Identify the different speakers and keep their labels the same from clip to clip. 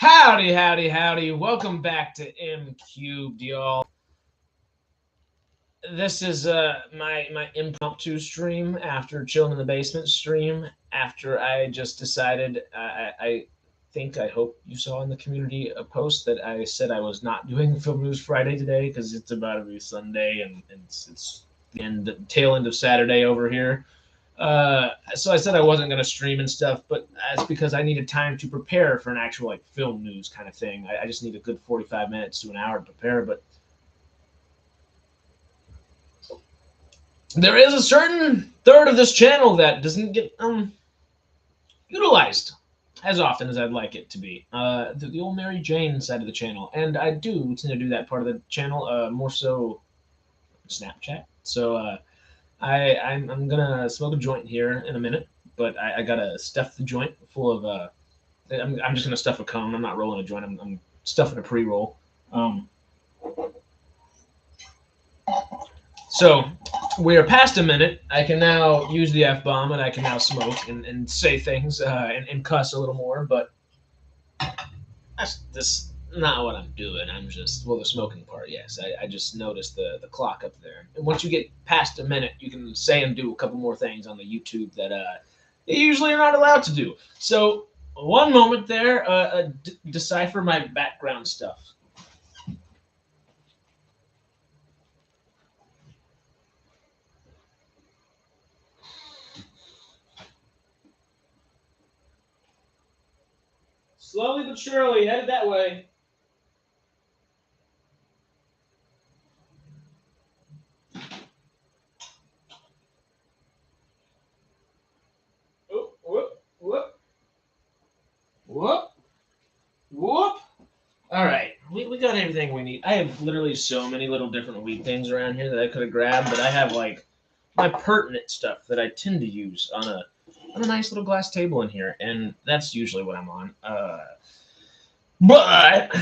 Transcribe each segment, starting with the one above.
Speaker 1: Howdy, howdy, howdy. Welcome back to MCubed, y'all. This is my impromptu stream after chilling in the basement stream after I just decided I think I hope you saw in the community a post that I said I was not doing Film News Friday today because it's about to be Sunday and it's the tail end of Saturday over here. So I said I wasn't going to stream and stuff, but that's because I needed time to prepare for an actual like film news kind of thing. I just need a good 45 minutes to an hour to prepare, but there is a certain third of this channel that doesn't get utilized as often as I'd like it to be. The old Mary Jane side of the channel, and I do tend to do that part of the channel more so Snapchat. So I'm gonna smoke a joint here in a minute, but I gotta stuff the joint full of I'm just gonna stuff a cone. I'm not rolling a joint. I'm stuffing a pre-roll. So we are past a minute. I can now use the F-bomb, and I can now smoke and say things and cuss a little more. But that's not what I'm doing. I'm just, well, the smoking part, yes. I just noticed the clock up there. And once you get past a minute, you can say and do a couple more things on the YouTube that you usually are not allowed to do. So one moment there, decipher my background stuff. Slowly but surely, headed that way. Whoop, whoop, whoop. Whoop, whoop. All right, we got everything we need. I have literally so many little different weed things around here that I could have grabbed, but I have like my pertinent stuff that I tend to use on a nice little glass table in here, and that's usually what I'm on. But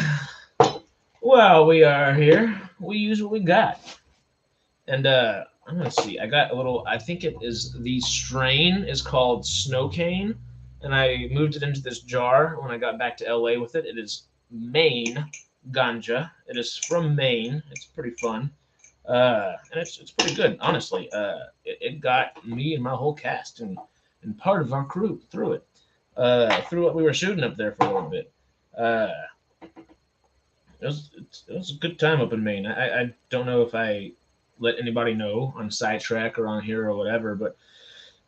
Speaker 1: while we are here, we use what we got. And I'm gonna see. I got a little. I think it is the strain is called Snow Cane, and I moved it into this jar when I got back to LA with it. It is Maine ganja. It is from Maine. It's pretty fun. And it's pretty good, honestly. It got me and my whole cast and part of our crew through it, through what we were shooting up there for a little bit. It was a good time up in Maine. I don't know if I let anybody know on Sidetrack or on here or whatever, but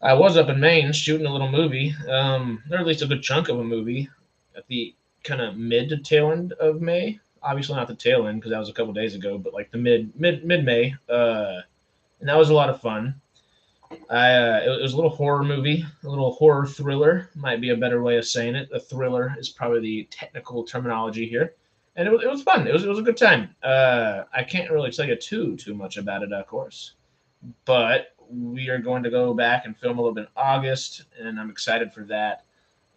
Speaker 1: I was up in Maine shooting a little movie, or at least a good chunk of a movie at the kind of mid to tail end of May. Obviously not the tail end because that was a couple days ago, but like the mid May, and that was a lot of fun. It was a little horror movie, a little horror thriller might be a better way of saying it. A thriller is probably the technical terminology here, and it was fun. It was a good time. I can't really tell you too much about it, of course, but we are going to go back and film a little bit in August, and I'm excited for that.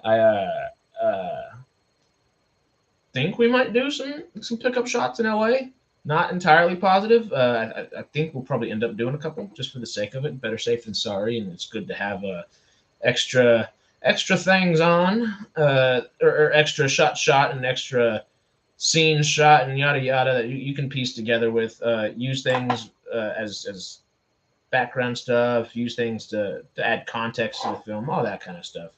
Speaker 1: I think we might do some pickup shots in LA. Not entirely positive. I think we'll probably end up doing a couple just for the sake of it. Better safe than sorry, and it's good to have extra things on, or extra shot and extra scene shot and yada yada that you can piece together with. Use things as background stuff. Use things to add context to the film. All that kind of stuff.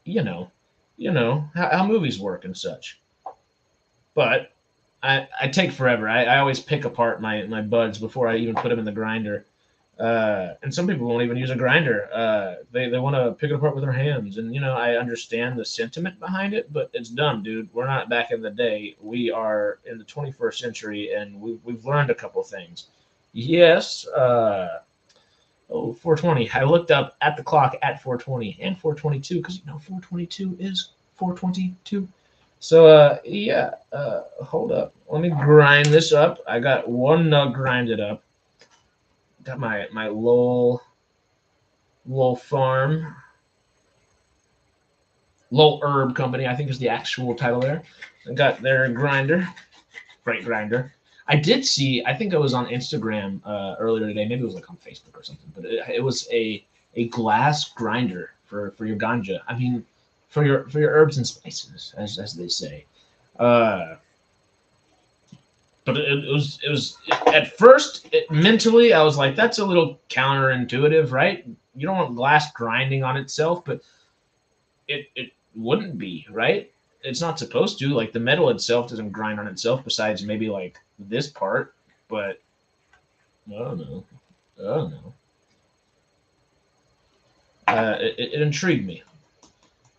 Speaker 1: You know how movies work and such. But I take forever. I always pick apart my buds before I even put them in the grinder. And some people won't even use a grinder. They want to pick it apart with their hands. And, I understand the sentiment behind it, but it's dumb, dude. We're not back in the day. We are in the 21st century, and we've learned a couple things. Yes. 420. I looked up at the clock at 420 and 422 because, 422 is 422. So, hold up. Let me grind this up. I got one nug grinded up. Got my Lowell Farm. Lowell Herb Company, I think is the actual title there. I got their grinder. Great grinder. I did see, I think I was on Instagram earlier today. Maybe it was like on Facebook or something. But it was a glass grinder for your ganja. I mean, for your herbs and spices, as they say. Uh, but it was at first mentally I was like, that's a little counterintuitive, right? You don't want glass grinding on itself, but it wouldn't be, right? It's not supposed to. Like the metal itself doesn't grind on itself, besides maybe like this part. But I don't know. I don't know. It intrigued me.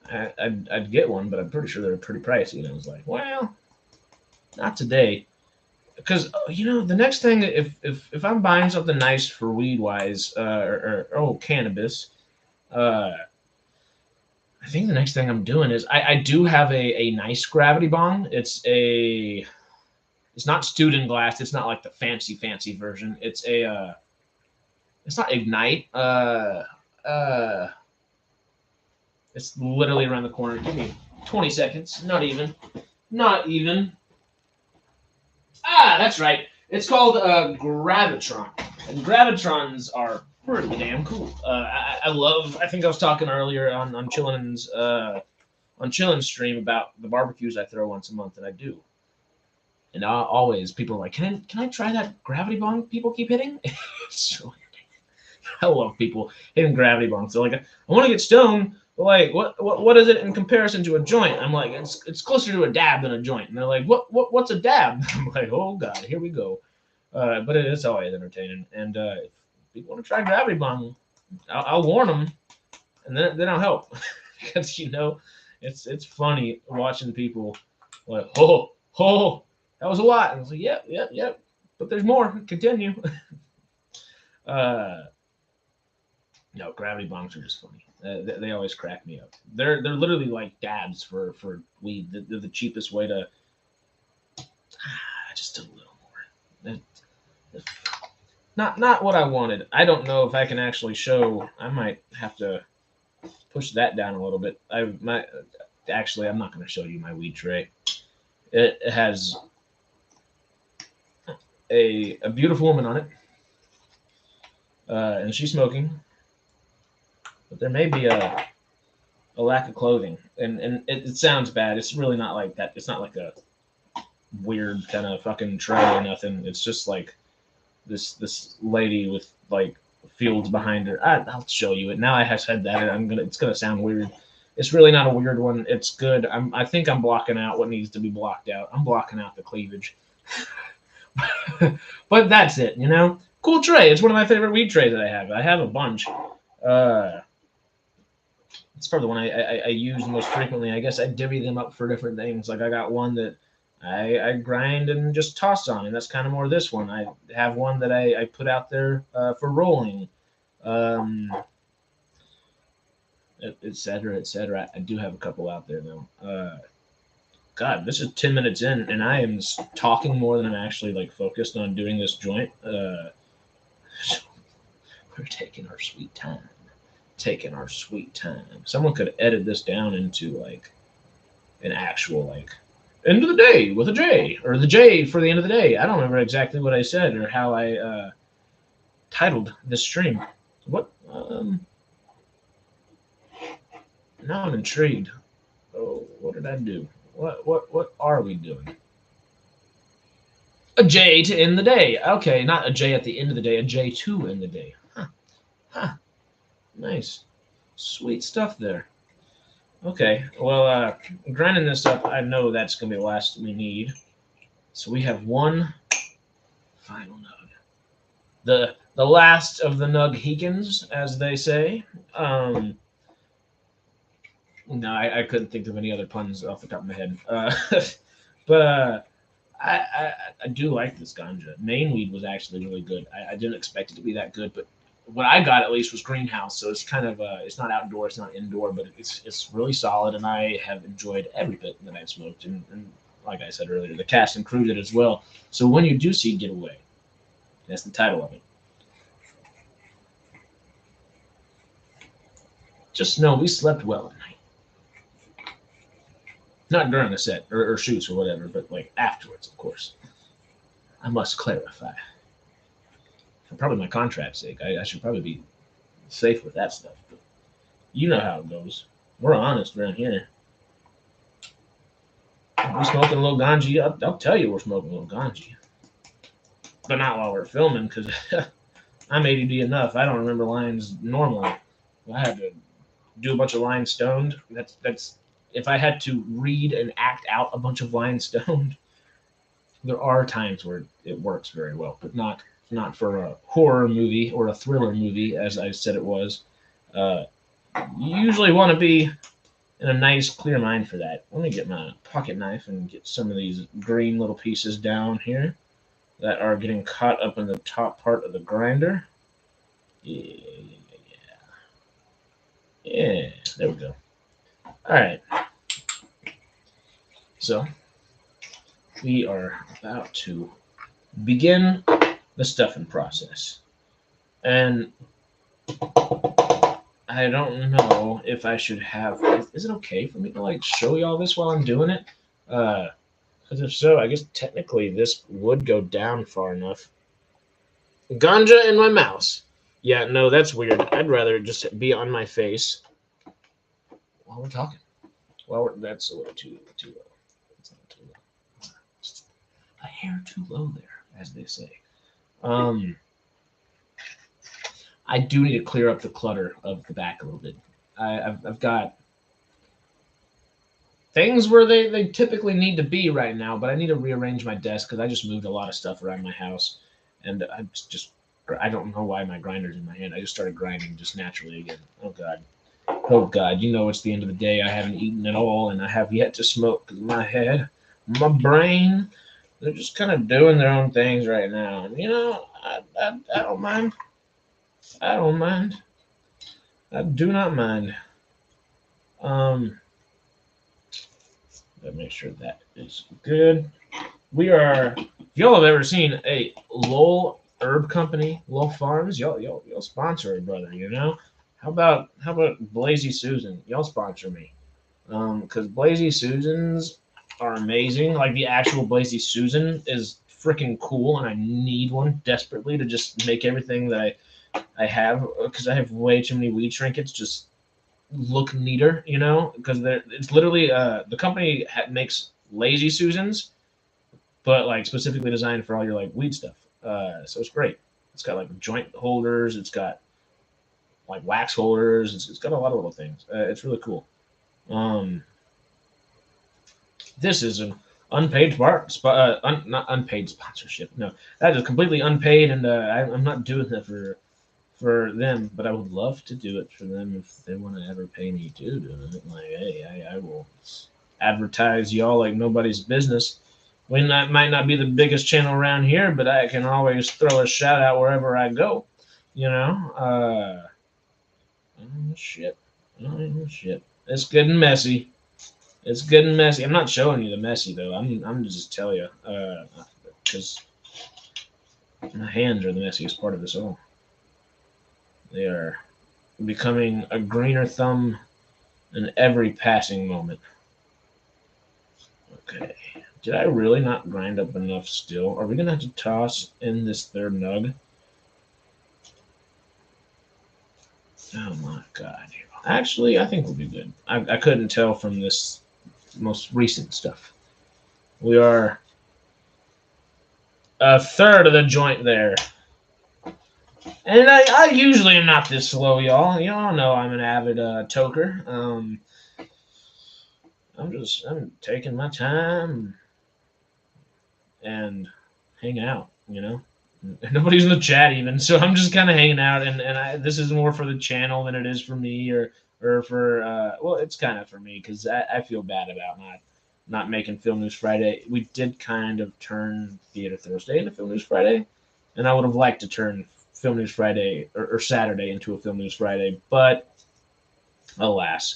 Speaker 1: I'd get one, but I'm pretty sure they're pretty pricey. And I was like, well, not today. Because the next thing, if I'm buying something nice for weed wise, or cannabis, uh, I think the next thing I'm doing is I do have a nice gravity bong. It's not student glass. It's not like the fancy version. It's not Ignite. It's literally around the corner. Give me 20 seconds. Not even. Not even. Ah, that's right. It's called Gravitron, and Gravitrons are pretty damn cool. I love. I think I was talking earlier on Chillin's stream about the barbecues I throw once a month, and I do. And always people are like, can I try that gravity bong people keep hitting? It's so I love people hitting gravity bongs. They're like, I want to get stoned, but like, what is it in comparison to a joint? I'm like, it's closer to a dab than a joint. And they're like, what's a dab? I'm like, oh god, here we go. But it is always entertaining. And if people want to try gravity bong, I'll warn them, and then I'll help because it's funny watching people like, oh, that was a lot. And I was like, yep. But there's more. Continue. No, gravity bongs are just funny. They always crack me up. They're literally like dabs for weed. They're the cheapest way to just a little more. Not what I wanted. I don't know if I can actually show. I might have to push that down a little bit. Actually, I'm not going to show you my weed tray. It has a beautiful woman on it, and she's smoking. But there may be a lack of clothing, and it sounds bad. It's really not like that. It's not like a weird kind of fucking tray or nothing. It's just like this lady with like fields behind her. I'll show you it. Now I have said that, it's gonna sound weird. It's really not a weird one. It's good. I think I'm blocking out what needs to be blocked out. I'm blocking out the cleavage. But that's it. Cool tray. It's one of my favorite weed trays that I have. I have a bunch. It's probably the one I use most frequently. I guess I divvy them up for different things. Like I got one that I grind and just toss on, and that's kind of more this one. I have one that I put out there for rolling, et cetera, et cetera. I do have a couple out there though. God, this is 10 minutes in, and I am talking more than I'm actually like focused on doing this joint. We're taking our sweet time. Someone could edit this down into like an actual like end of the day with a J, or the J for the end of the day. I don't remember exactly what I said or how I titled this stream. What? Now I'm intrigued. Oh, what did I do? What are we doing? A J to end the day. Okay, not a J at the end of the day. A J to end the day. Huh. Nice. Sweet stuff there. Okay, well, grinding this up, I know that's going to be the last we need. So we have one final nug. The last of the Nughekins, as they say. No, I couldn't think of any other puns off the top of my head. But I do like this ganja. Maine weed was actually really good. I didn't expect it to be that good, but what I got at least was greenhouse, so it's kind of it's not outdoor, it's not indoor, but it's really solid, and I have enjoyed every bit that I've smoked, and like I said earlier, the cast and crew did as well. So when you do see Getaway, that's the title of it. Just know we slept well at night. Not during the set or shoots or whatever, but like afterwards, of course. I must clarify. For probably my contract's sake, I should probably be safe with that stuff. But you know how it goes. We're honest around here. If we smoking a little ganji, I'll tell you we're smoking a little ganji. But not while we're filming, because I'm ADD enough. I don't remember lines normally. I had to do a bunch of lines stoned. That's if I had to read and act out a bunch of lines stoned. There are times where it works very well, but not for a horror movie or a thriller movie, as I said it was. Uh, you usually want to be in a nice, clear mind for that. Let me get my pocket knife and get some of these green little pieces down here that are getting caught up in the top part of the grinder. Yeah, yeah. There we go. All right. So we are about to begin the stuffing process. And I don't know if I should have. Is it okay for me to like show y'all this while I'm doing it? Because if so, I guess technically this would go down far enough. Ganja in my mouse. Yeah, no, that's weird. I'd rather just be on my face while we're talking. That's a little too low. That's not too low. Just a hair too low there, as they say. Um, I do need to clear up the clutter of the back a little bit. I've got things where they typically need to be right now, but I need to rearrange my desk because I just moved a lot of stuff around my house, and I don't know why my grinder's in my hand. I just started grinding just naturally again. Oh God, you know it's the end of the day. I haven't eaten at all, and I have yet to smoke because my head, my brain, they're just kind of doing their own things right now. And, I don't mind. I don't mind. I do not mind. Um, Let me make sure that is good. We are. If y'all have ever seen a Lowell Herb Company, Lowell Farms, y'all sponsor it, brother. How about Blazy Susan? Y'all sponsor me, because Blazy Susans are amazing. Like the actual Blazy Susan is freaking cool, and I need one desperately to just make everything that I have because I have way too many weed trinkets just look neater, because it's literally the company makes lazy Susans, but like specifically designed for all your like weed stuff. So it's great. It's got like joint holders. It's got like wax holders. It's got a lot of little things. It's really cool. Um, this is an unpaid not unpaid sponsorship. No, that is completely unpaid, and I'm not doing that for them, but I would love to do it for them if they want to ever pay me to do it. Like, hey, I will advertise y'all like nobody's business. Might not be the biggest channel around here, but I can always throw a shout out wherever I go. You know, oh shit, oh shit, it's getting messy. It's getting messy. I'm not showing you the messy though. I'm just tell you, because my hands are the messiest part of this all. They are becoming a greener thumb in every passing moment. Okay. Did I really not grind up enough still? Are we going to have to toss in this third nug? Oh my God. Actually, I think we'll be good. I couldn't tell from this most recent stuff. We are a third of the joint there. And I usually am not this slow, y'all. Y'all know I'm an avid toker. I'm taking my time and hanging out, Nobody's in the chat even, so I'm just kind of hanging out, and this is more for the channel than it is for me, or for well, it's kind of for me because I feel bad about not making Film News Friday. We did kind of turn Theater Thursday into Film News Friday, and I would have liked to turn Film News Friday or Saturday into a Film News Friday, but alas.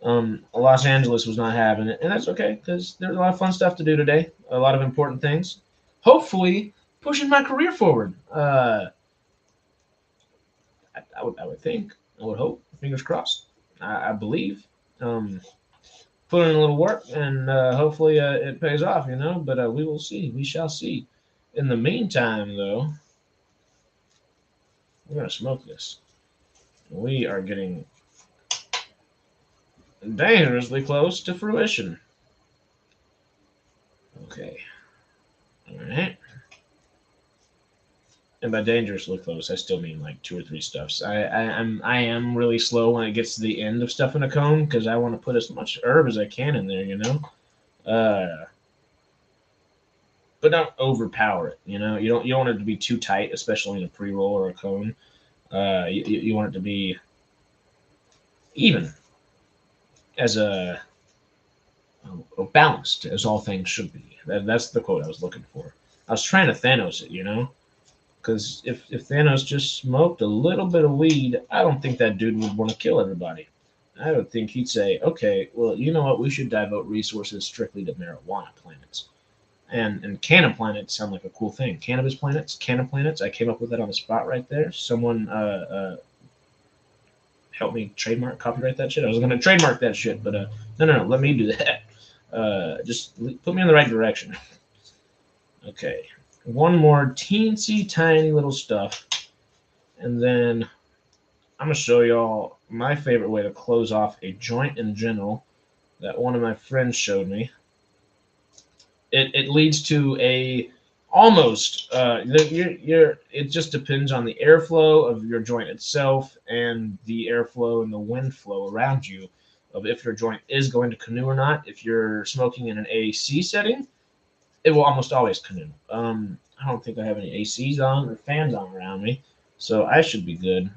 Speaker 1: Los Angeles was not having it, and that's okay because there's a lot of fun stuff to do today. A lot of important things. Hopefully, pushing my career forward. I would think. I would hope. Fingers crossed. I believe. Put in a little work, and hopefully it pays off. But we will see. We shall see. In the meantime, though, we're gonna smoke this. We are getting dangerously close to fruition. Okay. All right. And by dangerously close, I still mean like 2 or 3 stuffs. I am really slow when it gets to the end of stuff in a cone because I want to put as much herb as I can in there, you know. Uh, but don't overpower it. You don't want it to be too tight, especially in a pre roll or a cone. You want it to be even as a balanced as all things should be. That's the quote I was looking for. I was trying to Thanos it. Because if Thanos just smoked a little bit of weed, I don't think that dude would want to kill everybody. I would think he'd say, okay, well, you know what? We should devote resources strictly to marijuana planets. And canna planets sound like a cool thing. Cannabis planets, canna planets. I came up with that on the spot right there. Someone help me trademark, copyright that shit. I was going to trademark that shit, but no. Let me do that. Just put me in the right direction. Okay. One more teensy tiny little stuff. And then I'm going to show y'all my favorite way to close off a joint in general that one of my friends showed me. It leads to a almost it just depends on the airflow of your joint itself and the airflow and the wind flow around you of if your joint is going to canoe or not. If you're smoking in an AC setting, it will almost always canoe. I don't think I have any ACs on or fans on around me, so I should be good.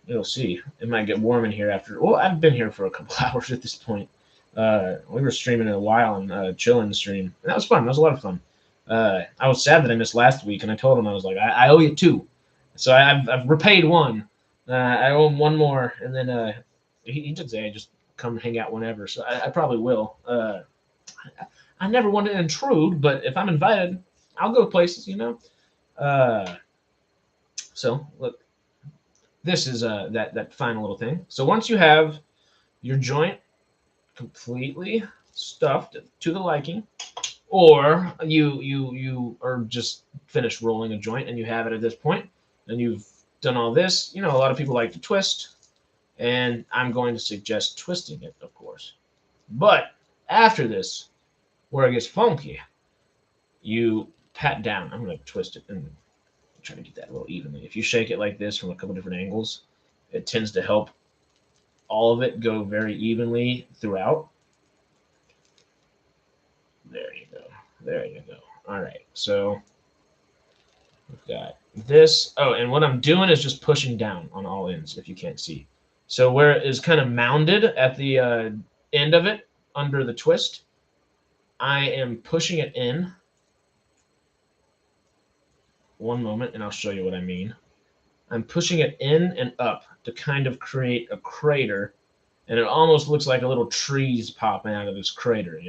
Speaker 1: You'll see. It might get warm in here after. Well, I've been here for a couple hours at this point. We were streaming in a while and chilling the stream. And that was fun. That was a lot of fun. I was sad that I missed last week, and I told him I was like, I owe you 2, so I've repaid 1. I owe him 1 more, and then he did say I just come hang out whenever, so I probably will. I never want to intrude, but if I'm invited, I'll go places. Uh, so look, this is that final little thing. So once you have your joint completely stuffed to the liking, or you are just finished rolling a joint and you have it at this point, and you've done all this. A lot of people like to twist, and I'm going to suggest twisting it, of course. But after this, where it gets funky, you pat down. I'm going to twist it and try to get that a little evenly. If you shake it like this from a couple different angles, it tends to help all of it go very evenly throughout. There you go. There you go. All right. So we've got this. Oh, and what I'm doing is just pushing down on all ends, if you can't see. So where it is kind of mounded at the end of it, under the twist, I am pushing it in. One moment, and I'll show you what I mean. I'm pushing it in and up to kind of create a crater, and it almost looks like a little trees popping out of this crater.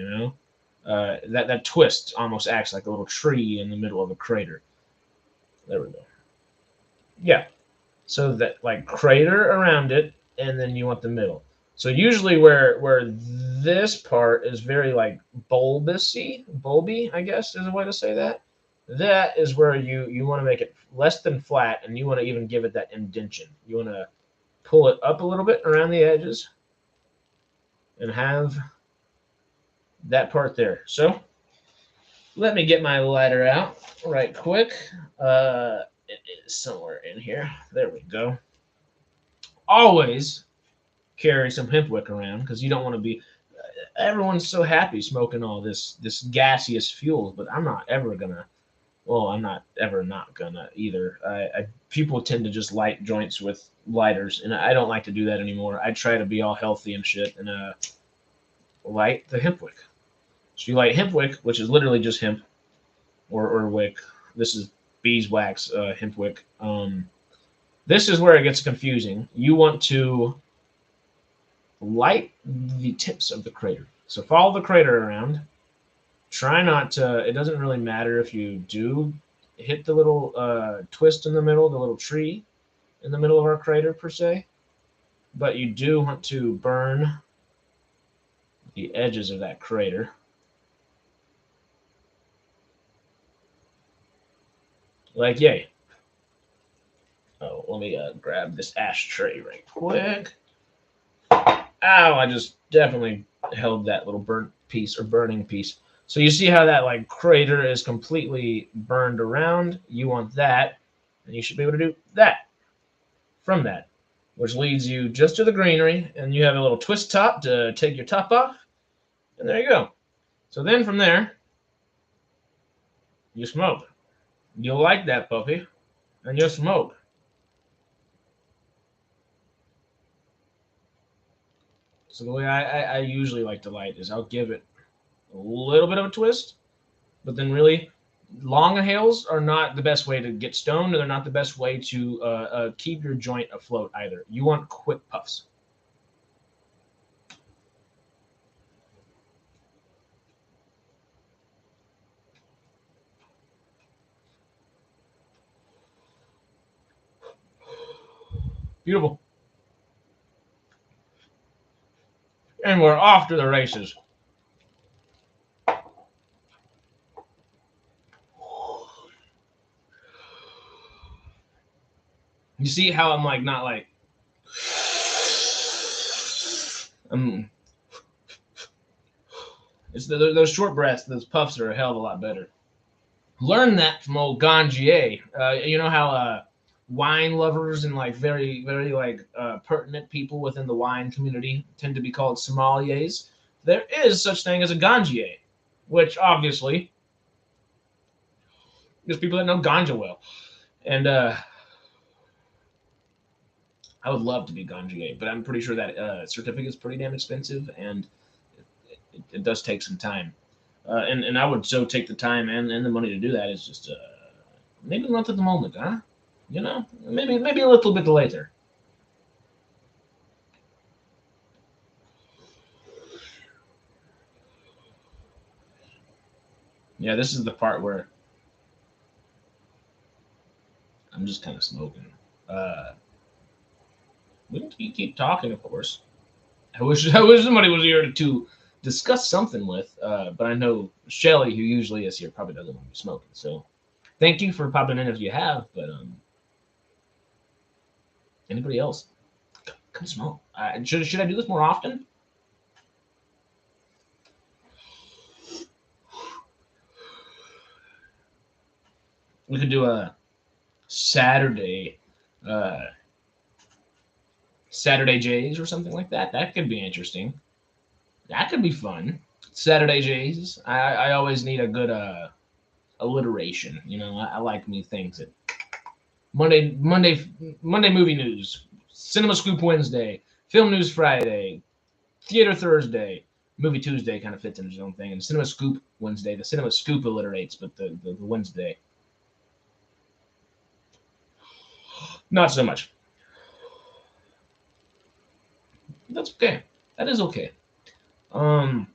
Speaker 1: That twist almost acts like a little tree in the middle of a crater. There we go. Yeah. So that like crater around it, and then you want the middle. So usually where this part is very like bulby, I guess is a way to say that. That is where you want to make it less than flat, and you want to even give it that indentation. You want to pull it up a little bit around the edges and have that part there. So let me get my lighter out right quick. It is somewhere in here. There we go. Always carry some hemp wick around because you don't want to be. Everyone's so happy smoking all this gaseous fuel, but I'm not ever gonna. Well, I'm not ever not gonna either. People tend to just light joints with lighters, and I don't like to do that anymore. I try to be all healthy and shit, and light the hemp wick. So you light hemp wick, which is literally just hemp or wick. This is beeswax hemp wick. This is where it gets confusing. You want to light the tips of the crater. So follow the crater around. Try not to. It doesn't really matter if you do hit the little twist in the middle, the little tree in the middle of our crater per se, but you do want to burn the edges of that crater. Like yay. Oh, let me grab this ashtray right quick. Ow, I just definitely held that little burnt piece or burning piece. So you see how that like crater is completely burned around? You want that, and you should be able to do that from that, which leads you just to the greenery, and you have a little twist top to take your top off, and there you go. So then from there, you smoke. You'll like that, puppy, and you'll smoke. So the way I usually like to light is I'll give it a little bit of a twist, but then really long inhales are not the best way to get stoned, and they're not the best way to keep your joint afloat either. You want quick puffs. Beautiful. And we're off to the races. You see how I'm like not like it's those short breaths, those puffs are a hell of a lot better. Learn that from old Gangier. You know how wine lovers and like very like pertinent people within the wine community tend to be called sommeliers. There is such thing as a Gangier, which obviously is people that know ganja well. And I would love to be Gangier, but I'm pretty sure that certificate is pretty damn expensive, and it does take some time. And I would so take the time and the money to do that. It's just maybe not at the moment, huh? You know, maybe a little bit later. Yeah, this is the part where I'm just kind of smoking. Uh, we can keep talking, of course. I wish somebody was here to discuss something with, but I know Shelly, who usually is here, probably doesn't want to be smoking. So thank you for popping in if you have, but anybody else, come smoke. Should I do this more often? We could do a Saturday, uh, Saturday Jays or something like that. That could be interesting. That could be fun. Saturday Jays. I always need a good alliteration. You know, I like me things that Monday movie news, Cinema Scoop Wednesday, Film News Friday, Theater Thursday, Movie Tuesday kind of fits in its own thing, and Cinema Scoop Wednesday. The Cinema Scoop alliterates, but the Wednesday not so much. That's okay. That is okay. Um,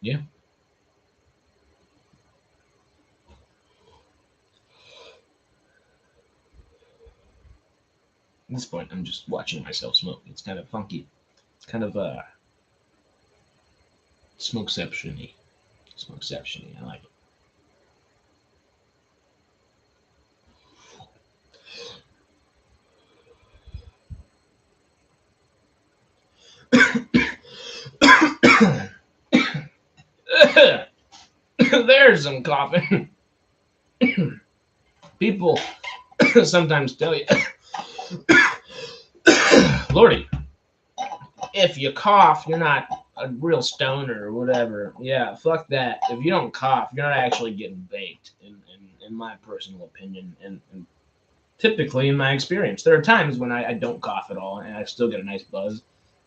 Speaker 1: yeah. At this point, I'm just watching myself smoke. It's kind of funky. It's kind of smokeception-y. Smokeception-y. I like it. There's some coughing. People sometimes tell you, Lordy, if you cough, you're not a real stoner or whatever. Yeah, fuck that. If you don't cough, you're not actually getting baked, in my personal opinion. And typically, in my experience, there are times when I don't cough at all and I still get a nice buzz,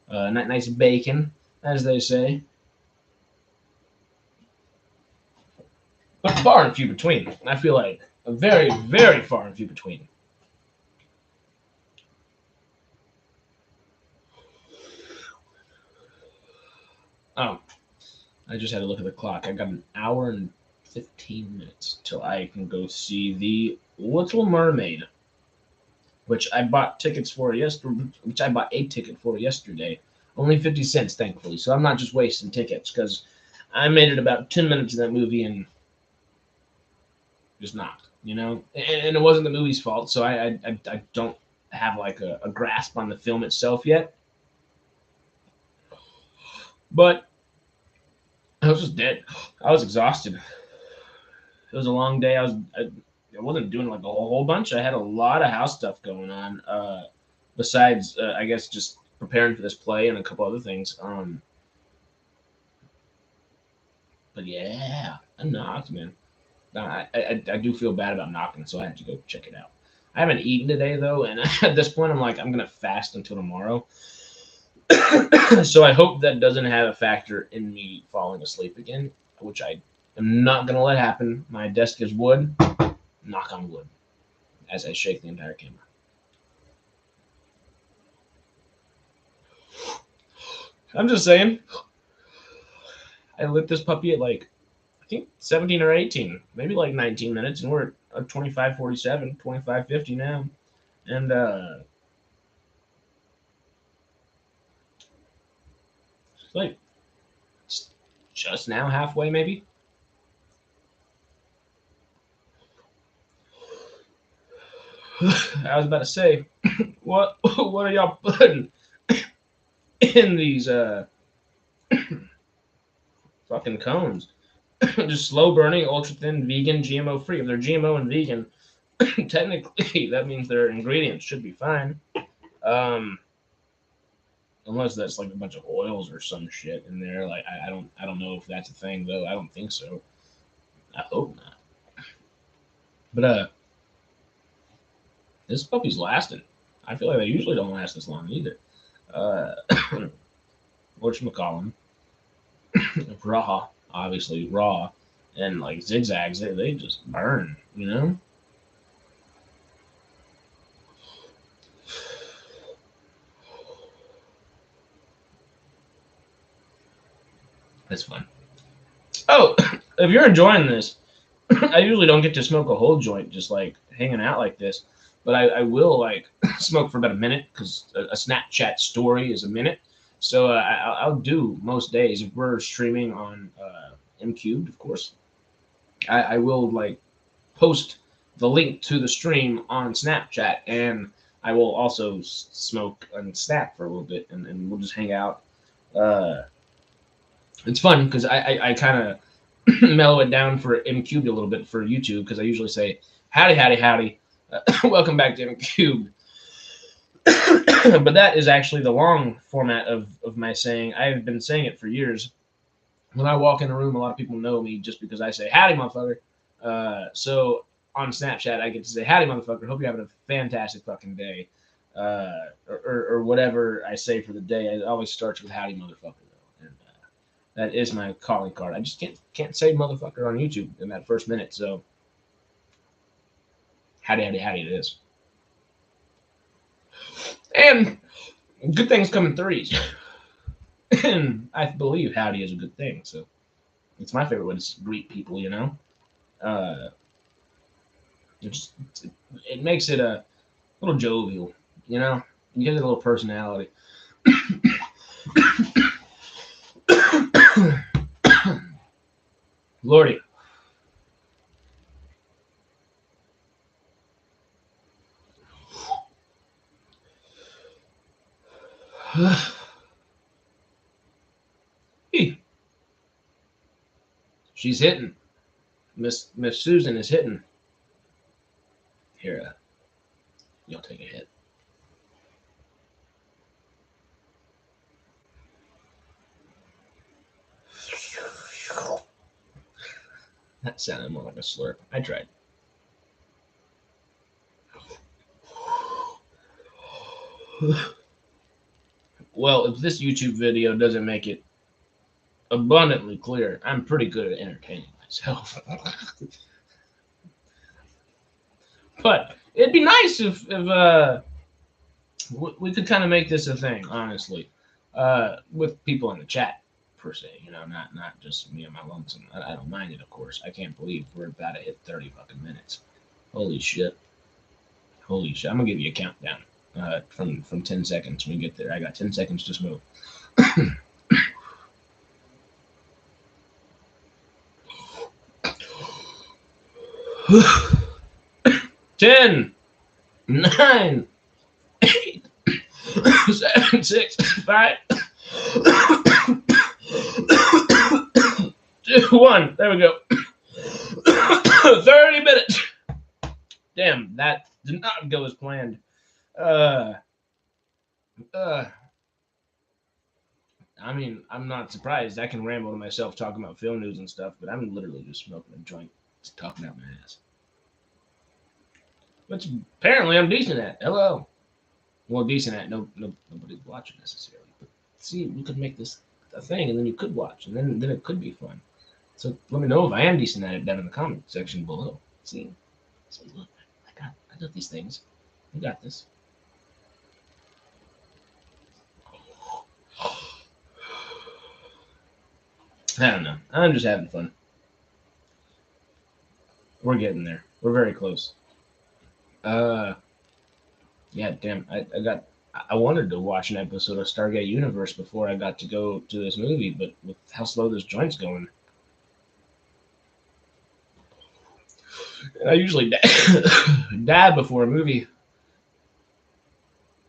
Speaker 1: nice bacon, as they say. But far and few between. I feel like a very far and few between. Oh, I just had to look at the clock. I got an hour and 15 minutes till I can go see The Little Mermaid, which I bought tickets for yesterday. Which I bought a ticket for yesterday, only 50 cents, thankfully. So I'm not just wasting tickets because I made it about 10 minutes of that movie and just knocked. You know, and it wasn't the movie's fault. So I don't have like a grasp on the film itself yet. But I was just dead. I was exhausted. It was a long day. I wasn't doing like a whole bunch. I had a lot of house stuff going on. Besides, I guess just preparing for this play and a couple other things. But yeah, I knocked, man. I do feel bad about knocking, so I have to go check it out. I haven't eaten today though, and at this point, I'm like, I'm gonna fast until tomorrow. So I hope that doesn't have a factor in me falling asleep again, which I am not gonna let happen. My desk is wood. Knock on wood, as I shake the entire camera. I'm just saying. I lit this puppy at like I think 17 or 18, maybe like 19 minutes, and we're at 25:47, 25:50 now, and it's like just now halfway maybe. I was about to say, what are y'all putting in these fucking cones? Just slow burning, ultra thin, vegan, GMO free. If they're GMO and vegan, technically that means their ingredients should be fine. Unless that's like a bunch of oils or some shit in there. Like I don't know if that's a thing though. I don't think so. I hope not. But this puppy's lasting. I feel like they usually don't last this long either. Uh, whatchamacallem, raw, obviously raw, and like zigzags, they just burn, you know? It's fun. Oh, if you're enjoying this, I usually don't get to smoke a whole joint just like hanging out like this, but I will like smoke for about a minute because a Snapchat story is a minute. So I'll do most days if we're streaming on MCubed, of course. I will like post the link to the stream on Snapchat, and I will also smoke and snap for a little bit, and we'll just hang out. Uh, it's fun because I kind of mellow it down for MCubed a little bit for YouTube because I usually say howdy, howdy, howdy, welcome back to MCubed. But that is actually the long format of my saying. I've been saying it for years. When I walk in a room, a lot of people know me just because I say howdy, motherfucker. So on Snapchat, I get to say howdy, motherfucker. Hope you're having a fantastic fucking day, or whatever I say for the day. It always starts with howdy, motherfucker. Though. And that is my calling card. I just can't say motherfucker on YouTube in that first minute. So howdy, howdy, howdy, it is. And good things come in threes. And I believe howdy is a good thing. So it's my favorite way to greet people, you know? It makes it a little jovial, you know? You get a little personality. Lordy. She's hitting. Miss Susan is hitting. Here, you'll take a hit. That sounded more like a slurp. I tried. Well, if this YouTube video doesn't make it abundantly clear, I'm pretty good at entertaining myself. But it'd be nice if we could kind of make this a thing, honestly, with people in the chat per se. You know, not just me and my lonesome. I don't mind it, of course. I can't believe we're about to hit 30 fucking minutes. Holy shit! Holy shit! I'm gonna give you a countdown from 10 seconds when we get there. I got 10 seconds to smoke. 10, 9, 7, 6, 5, 2, 1. There we go. 30 minutes. Damn, that did not go as planned. I mean, I'm not surprised. I can ramble to myself talking about film news and stuff, but I'm literally just smoking a joint, just talking out my ass. Which apparently I'm decent at. Hello. Well, decent at. Nobody's watching necessarily. But see, we could make this a thing, and then you could watch, and then it could be fun. So let me know if I am decent at it down in the comment section below. See, look, I got these things. I got this. I don't know. I'm just having fun. We're getting there. We're very close. Yeah, damn. I wanted to watch an episode of Stargate Universe before I got to go to this movie, but with how slow this joint's going, I usually die before a movie.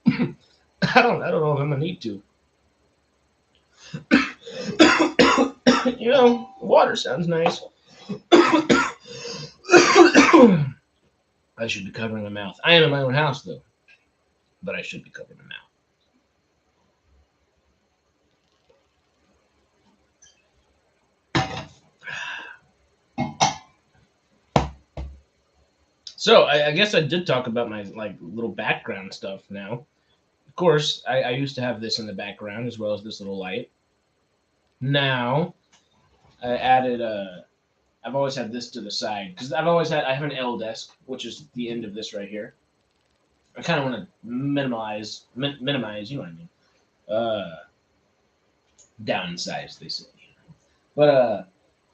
Speaker 1: I don't know if I'm gonna need to. You know, water sounds nice. I should be covering my mouth. I am in my own house though, but I should be covering my mouth. So I guess I did talk about my little background stuff now. Of course, I used to have this in the background as well as this little light. Now I added I've always had this to the side because I have an L desk, which is the end of this right here. I kind of want to minimize, you know what I mean? Downsize, they say. But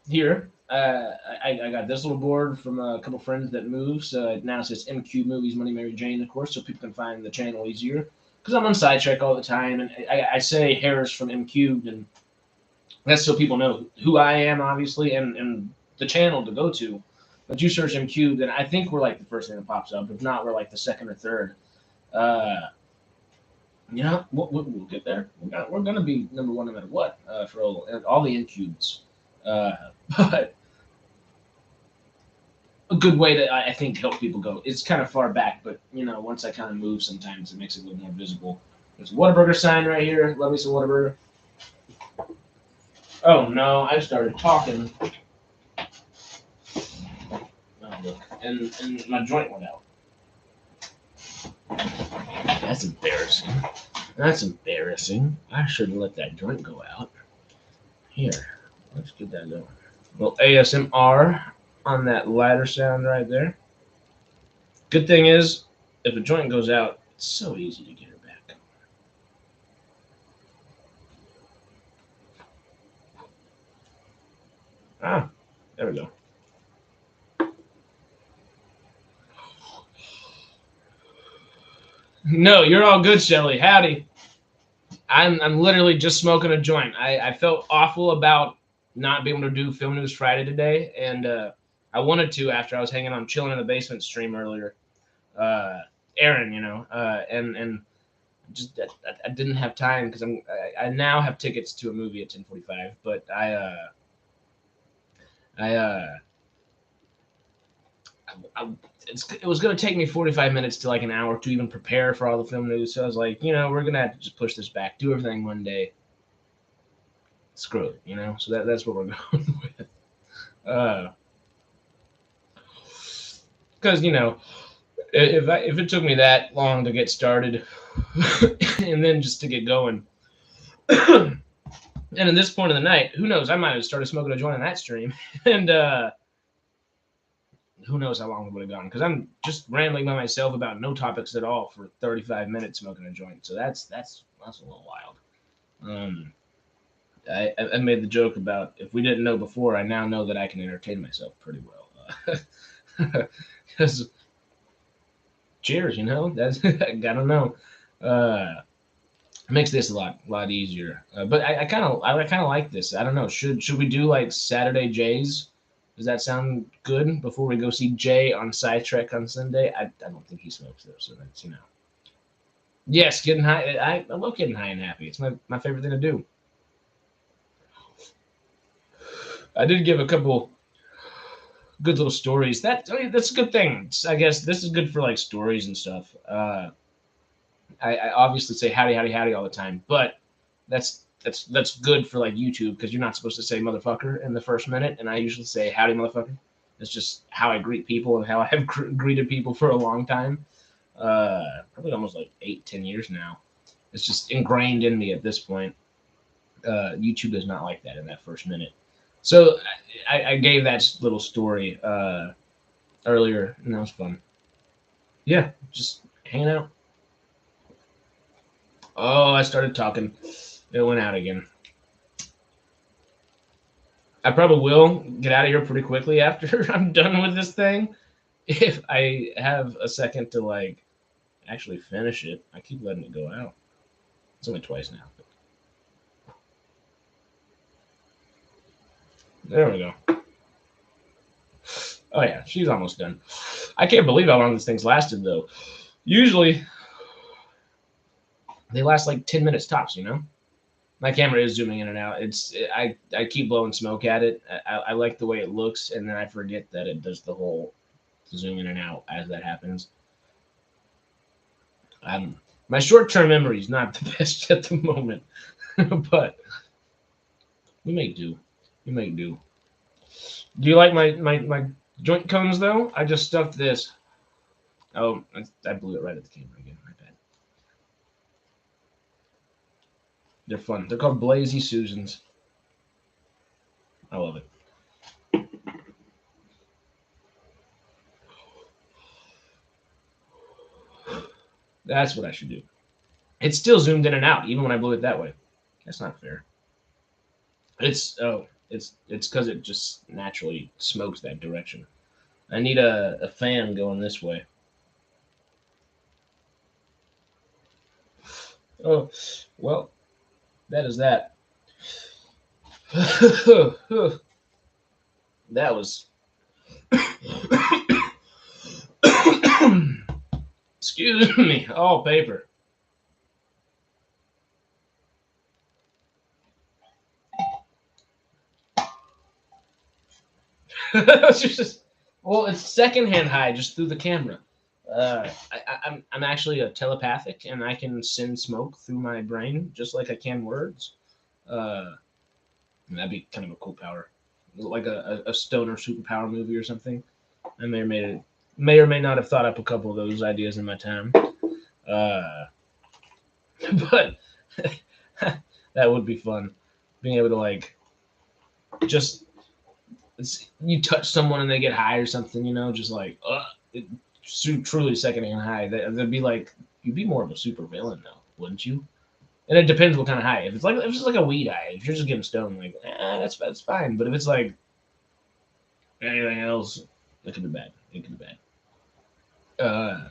Speaker 1: here, I got this little board from a couple friends that moved. So now it says MCubed Movies, Money, Mary Jane, of course, so people can find the channel easier. Because I'm on Sidetrack all the time, and I say Harris from MCubed, and that's so people know who I am, obviously, and the channel to go to. But you search MCubed, and I think we're like the first thing that pops up. If not, we're like the second or third. Yeah, we'll get there. We're gonna be number one no matter what for all the MCubeds. But a good way to I think help people go. It's kind of far back, but you know, once I kind of move, sometimes it makes it a little more visible. There's a Whataburger sign right here. Love me some Whataburger. Oh no, I started talking. Oh look, and my joint went out. That's embarrassing. That's embarrassing. I shouldn't let that joint go out. Here, let's get that going. Well, ASMR on that lighter sound right there. Good thing is, if a joint goes out, it's so easy to get her back. Ah, there we go. No, you're all good, Shelly. Howdy. I'm literally just smoking a joint. I felt awful about not being able to do Film News Friday today, and I wanted to after I was hanging on chilling in the basement stream earlier. Aaron, you know, and just I didn't have time because I now have tickets to a movie at 10:45, but it was going to take me 45 minutes to like an hour to even prepare for all the film news. So I was like, you know, we're going to have to just push this back, do everything one day. Screw it, you know? So that's what we're going with. Because, you know, if it took me that long to get started and then just to get going, and at this point of the night, who knows? I might have started smoking a joint on that stream. And, who knows how long it would have gone, because I'm just rambling by myself about no topics at all for 35 minutes smoking a joint. So that's a little wild. I made the joke about if we didn't know before, I now know that I can entertain myself pretty well. Because cheers, you know, that's I don't know. Makes this a lot easier. But I kind of like this. I don't know. Should we do like Saturday Jays? Does that sound good before we go see Jay on Sidetrack on Sunday? I don't think he smokes though, so that's, you know. Yes, getting high. I love getting high and happy. It's my favorite thing to do. I did give a couple good little stories. That's a good thing. I guess this is good for like stories and stuff. I obviously say howdy, howdy, howdy all the time, but that's good for like YouTube because you're not supposed to say motherfucker in the first minute, and I usually say howdy, motherfucker. It's just how I greet people and how I have greeted people for a long time. Probably almost like 8, 10 years now. It's just ingrained in me at this point. YouTube does not like that in that first minute. So I gave that little story earlier, and that was fun. Yeah, just hanging out. Oh, I started talking. It went out again. I probably will get out of here pretty quickly after I'm done with this thing. If I have a second to like actually finish it, I keep letting it go out. It's only twice now. There we go. Oh yeah, she's almost done. I can't believe how long this thing's lasted though. Usually they last like 10 minutes tops. My camera is zooming in and out. I keep blowing smoke at it. I like the way it looks, and then I forget that it does the whole zoom in and out as that happens. My short term memory is not the best at the moment, but we make do. We make do. Do you like my joint cones though? I just stuffed this. Oh, I blew it right at the camera again. My bad. They're fun. They're called Blazy Susans. I love it. That's what I should do. It's still zoomed in and out, even when I blew it that way. That's not fair. It's because it just naturally smokes that direction. I need a fan going this way. Oh, well, that is that. That was. Excuse me. All paper. Well, it's secondhand high just through the camera. I'm actually a telepathic, and I can send smoke through my brain just like I can words. Uh, that'd be kind of a cool power, like a stoner superpower movie or something. I may or may not have thought up a couple of those ideas in my time. Uh, but that would be fun, being able to like just you touch someone and they get high or something, just like it, truly secondhand high. That'd be like you'd be more of a super villain though, wouldn't you? And it depends what kind of high. If it's like a weed high, if you're just getting stoned, like that's fine. But if it's like anything else, it could be bad. It could be bad. Uh,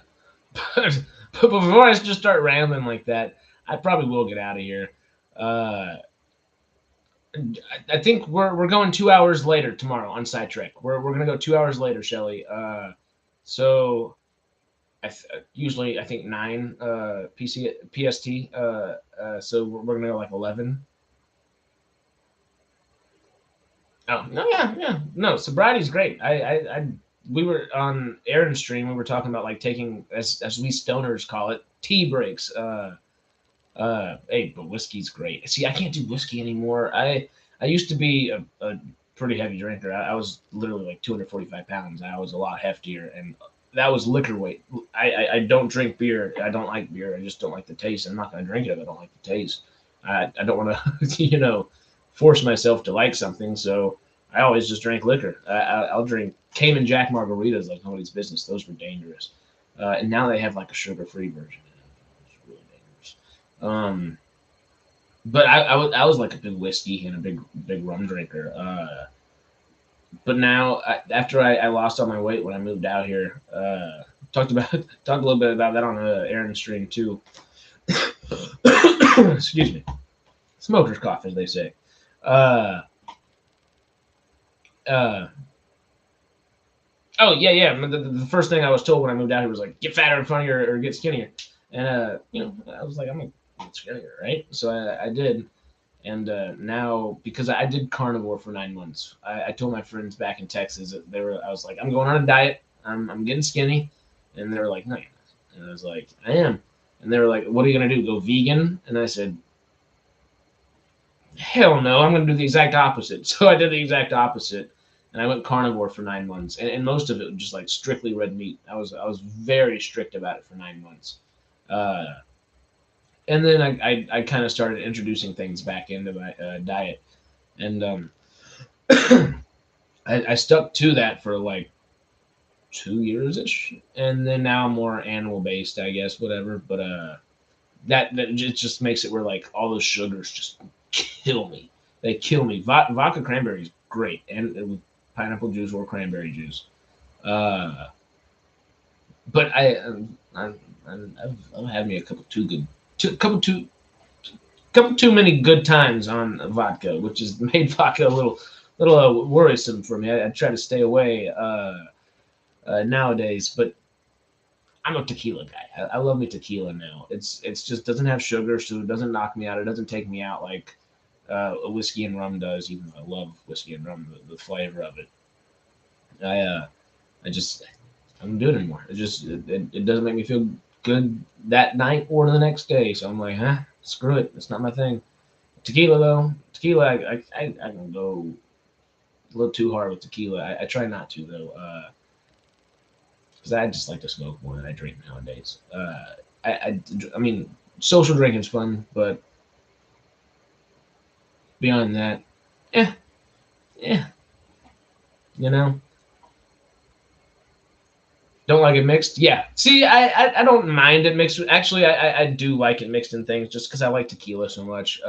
Speaker 1: but before I just start rambling like that, I probably will get out of here. Uh, I think we're going 2 hours later tomorrow on Sidetrack. We're gonna go 2 hours later, Shelly. So usually I think 9 PST. So we're gonna go like 11. Oh no, yeah, no. Sobriety's great. We were on Aaron's stream. We were talking about like taking, as we stoners call it, tea breaks. Hey, but whiskey's great. See, I can't do whiskey anymore. I used to be a pretty heavy drinker. I was literally like 245 pounds. I was a lot heftier, and that was liquor weight. I don't drink beer. I don't like beer. I just don't like the taste. I'm not going to drink it if I don't like the taste. I don't want to, force myself to like something. So I always just drink liquor. I'll drink Cayman Jack margaritas like nobody's business. Those were dangerous. And now they have like a sugar-free version. It's really dangerous. But I was like a big whiskey and a big rum drinker. But now after I lost all my weight when I moved out here, talked a little bit about that on Aaron's stream too. Excuse me, smoker's cough, as they say. Uh, uh, oh yeah. The first thing I was told when I moved out here was like, get fatter in front of you or get skinnier. And I was like, I'm gonna get skinnier, right? So I did. And now, because I did carnivore for 9 months, I told my friends back in Texas that I was like, I'm going on a diet. I'm getting skinny, and they were like, no, you're not. And I was like, I am. And they were like, what are you gonna do? Go vegan? And I said, hell no, I'm gonna do the exact opposite. So I did the exact opposite, and I went carnivore for 9 months, and most of it was just like strictly red meat. I was very strict about it for 9 months. Uh, and then I kind of started introducing things back into my diet, and I stuck to that for like 2 years ish, and then now I'm more animal based, I guess, whatever. But that just makes it where like all those sugars just kill me. They kill me. Vodka cranberry is great, and with pineapple juice or cranberry juice. Uh, but I've had me a couple too good, couple too many good times on vodka, which has made vodka a little worrisome for me. I try to stay away nowadays, but I'm a tequila guy. I love me tequila now. It's just doesn't have sugar, so it doesn't knock me out. It doesn't take me out like a whiskey and rum does. Even though I love whiskey and rum, the flavor of it. I uh, I just I don't do it anymore. It doesn't make me feel good that night or the next day. So I'm like, screw it. It's not my thing. Tequila though, tequila I can go a little too hard with tequila. I try not to though, because I just like to smoke more than I drink nowadays. I mean, social drinking's fun, but beyond that, yeah, yeah, you know. Don't like it mixed? Yeah. See, I don't mind it mixed. Actually, I do like it mixed in things just because I like tequila so much.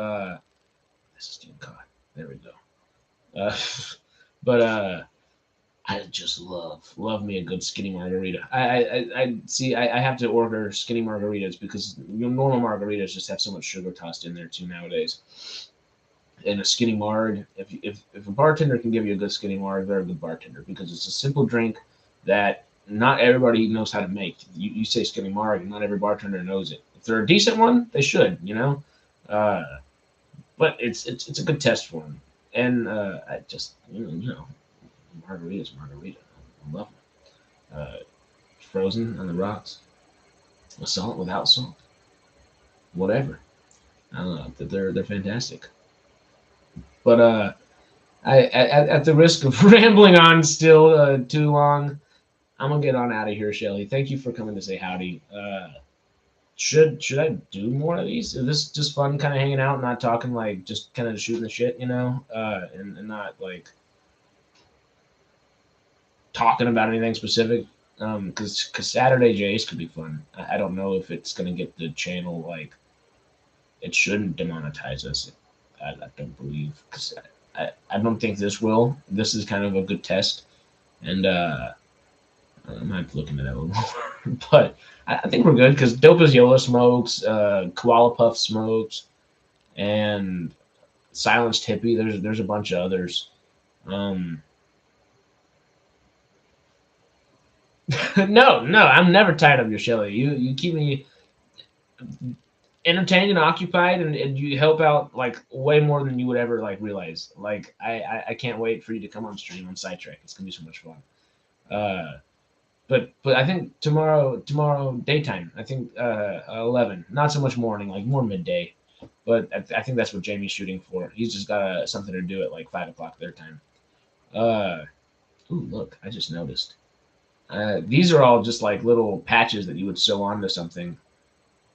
Speaker 1: This is Team Cod. There we go. Uh, but I just love me a good skinny margarita. I see. I have to order skinny margaritas because normal margaritas just have so much sugar tossed in there too nowadays. And a skinny marg, if a bartender can give you a good skinny marg, they're a good bartender because it's a simple drink that not everybody knows how to make. You say skinny marg, and not every bartender knows it. If they're a decent one, they should, Uh, but it's a good test for them. And I just margarita. I love them. Frozen on the rocks, with salt, without salt, whatever. I don't know. They're fantastic. But at the risk of rambling on still too long, I'm gonna get on out of here, Shelly. Thank you for coming to say howdy. Should I do more of these? Is this just fun, kind of hanging out, not talking like just kind of shooting the shit, and not like talking about anything specific? Because Saturday Jays could be fun. I don't know if it's gonna get the channel like it shouldn't demonetize us. I don't believe because I don't think this will. This is kind of a good test, and I might have to look into that a little more. But I think we're good because Dope as Yola smokes, Koala Puff smokes, and Silenced Hippie. There's a bunch of others. Um, no, I'm never tired of your Shelly. You keep me entertained and occupied, and you help out like way more than you would ever like realize. Like I can't wait for you to come on stream on Sidetrack. It's gonna be so much fun. Uh, but I think tomorrow daytime. I think 11. Not so much morning, like more midday. But I think that's what Jamie's shooting for. He's just got something to do at like 5 o'clock their time. Uh, ooh, look! I just noticed. These are all just like little patches that you would sew onto something.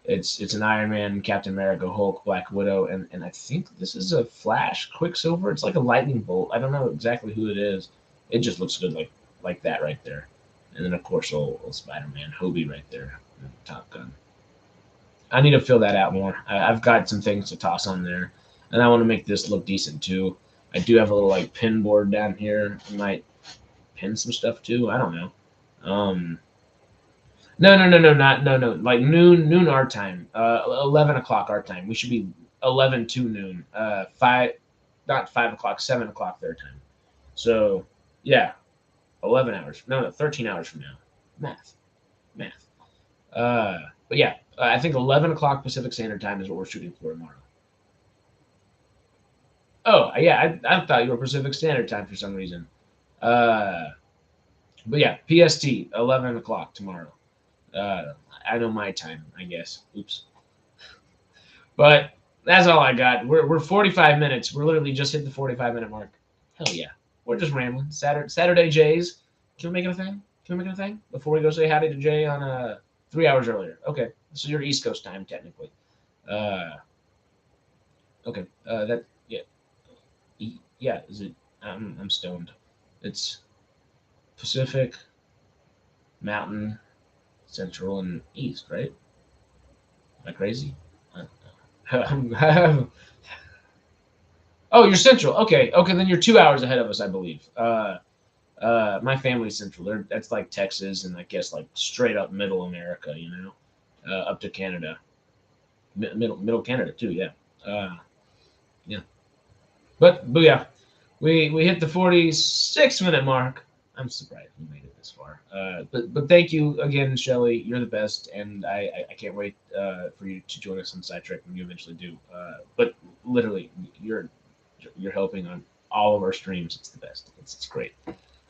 Speaker 1: It's an Iron Man, Captain America, Hulk, Black Widow, and I think this is a Flash, Quicksilver. It's like a lightning bolt. I don't know exactly who it is. It just looks good like that right there. And then of course old Spider-Man, Hobie right there, Top Gun. I need to fill that out more. I've got some things to toss on there, and I want to make this look decent too. I do have a little like pin board down here. I might pin some stuff too. I don't know. Um, no, not no, no. Like noon our time. 11 o'clock our time. We should be 11 to noon. Five, not 5 o'clock, 7 o'clock their time. So yeah, 11 hours. No, 13 hours from now. Math. But yeah, I think 11 o'clock Pacific Standard Time is what we're shooting for tomorrow. Oh, yeah, I thought you were Pacific Standard Time for some reason. But yeah, PST, 11 o'clock tomorrow. I know my time, I guess. Oops. But that's all I got. We're 45 minutes. We're literally just hit the 45-minute mark. Hell yeah. We're just rambling. Saturday Jays. Can we make it a thing? Can we make it a thing? Before we go say howdy to Jay on 3 hours earlier. Okay. So you're East Coast time, technically. Okay. That, yeah. Yeah, is it? I'm stoned. It's Pacific, Mountain, Central, and East, right? Am I crazy? Oh, you're Central. Okay, okay, then you're 2 hours ahead of us, I believe. My family's Central. That's like Texas and I guess like straight up Middle America, up to Canada, middle Canada too. Yeah, yeah. But yeah, we hit the 46-minute mark. I'm surprised we made it this far. But thank you again, Shelly. You're the best, and I can't wait for you to join us on Sidetrack when you eventually do. But literally, you're helping on all of our streams. It's the best. It's great.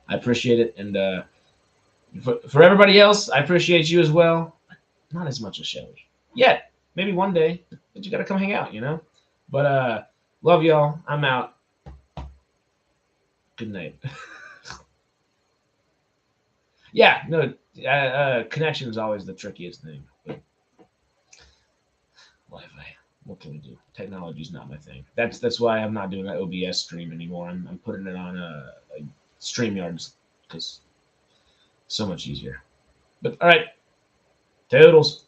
Speaker 1: I appreciate it, and for everybody else, I appreciate you as well. Not as much as Shelly yet. Maybe one day, but you got to come hang out, But love y'all. I'm out. Good night. Yeah, no, connection is always the trickiest thing. But Wi-Fi, what can we do? Technology is not my thing. That's why I'm not doing that OBS stream anymore. I'm putting it on a StreamYards because so much easier. But all right, toodles.